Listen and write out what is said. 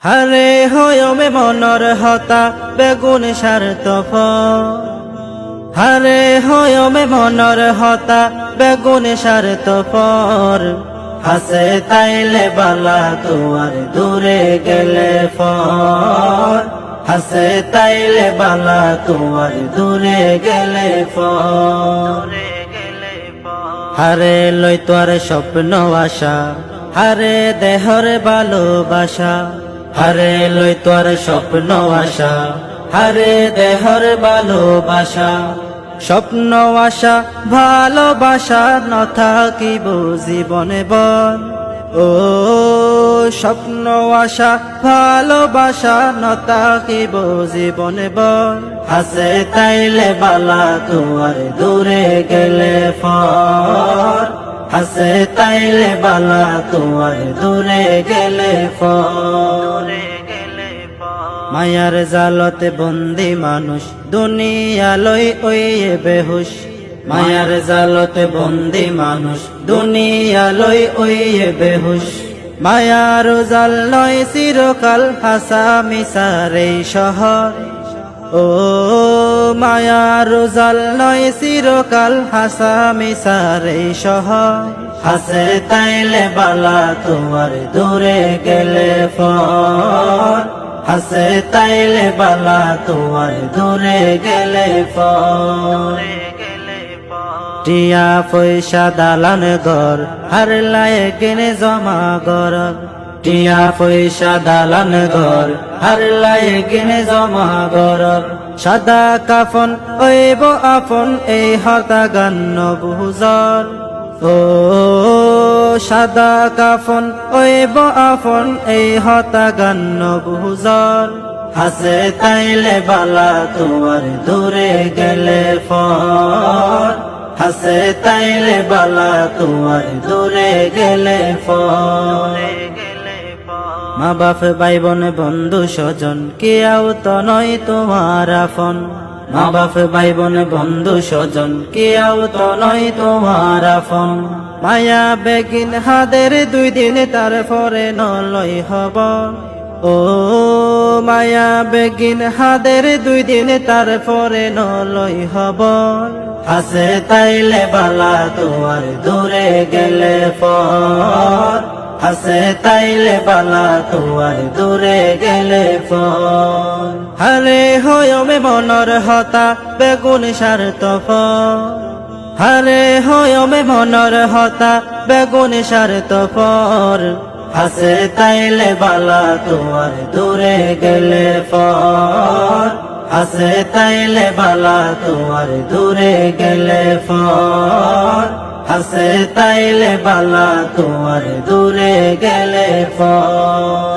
হারে হয়মে মনর হতা বেগুন সার্থফ হারে হয়মে মনর হতা বেগুন সার্থফর হাসে তাইলে বালা তোয়ার দূরে গেলে ফর হাসে তাইলে বালা তোয়ার দূরে গেলে ফর হারে লই তোর স্বপ্ন আশা হারে দেহর ভালোবাসা হারে লই তোর স্বপ্ন আশা হারে দেহর ভালোবাসা স্বপ্ন আশা ভালোবাসা ন থাকিব জীবনে বন ও স্বপ্ন আশা ভালোবাসা ন থাকিব জীবনে বন হাসে তাইলে বালা তোয়ার দূরে গেলে ফর হাসে তাইলে বালা তোয়ার দূরে গেলে ফর মায়ার জালতে বন্দি মানুষ দুনিয়া লই ওইয়ে বেহুশ মায়ার জালতে বন্দি মানুষ দুনিয়া লই ওইয়ে বেহুশ মায়ার জাল লয় চিরকাল হাসা মিশার এই শহর ও মায়ার জাল লয় চিরকাল হাসা মিশার এই শহর হাসে তাইলে বালা তোয়ার দূরে গেলে ফর হাসে তাইলে বালা তোয়ার দূরে গেলে ফর টিয়া পয়সা দালান ঘর হারলায় কিনে জমা ঘর টিয়া পয়সা দালান ঘর হারলায় কিনে জমা ঘর সাদা কাফন ওইব আপন এই হতা গান্ন বুঝর ও সাদা কাফন ওইব আপন এই হতা গান্ন বুঝর হাসে তাইলে বালা তোয়ার দূরে গেলে ফর হাসে তাইলে বালা তোয়ার দূরে গেলে ফর মা বাপ ভাই বোন বন্ধু স্বজন কেউ তো নয় তোমার আপন মা বাপ ভাই বোন বন্ধু স্বজন কেউ তো নয় তোমার আপন মায়া বেগিন হাদের 2 দিন তারপরে নলয় হব ও মায়া বেগিন হাদের 2 দিন তারপরে নলয় হব হাসে তাইলে বালা তোয়ার দূরে গেলে ফর হাসে তাইলে বালা তোয়ার দূরে গেলে ফর হারে হয়মে মনর হতা বেগুন সার্থফ হারে হয়মে মনর হতা বেগুন সার্থফর হাসে তাইলে বালা তোয়ার দূরে গেলে ফর হাসে তাইলে বালা তোয়ার দূরে গেলে ফর হাসে তাইলে বালা তোয়ার দূরে গেলে ফর।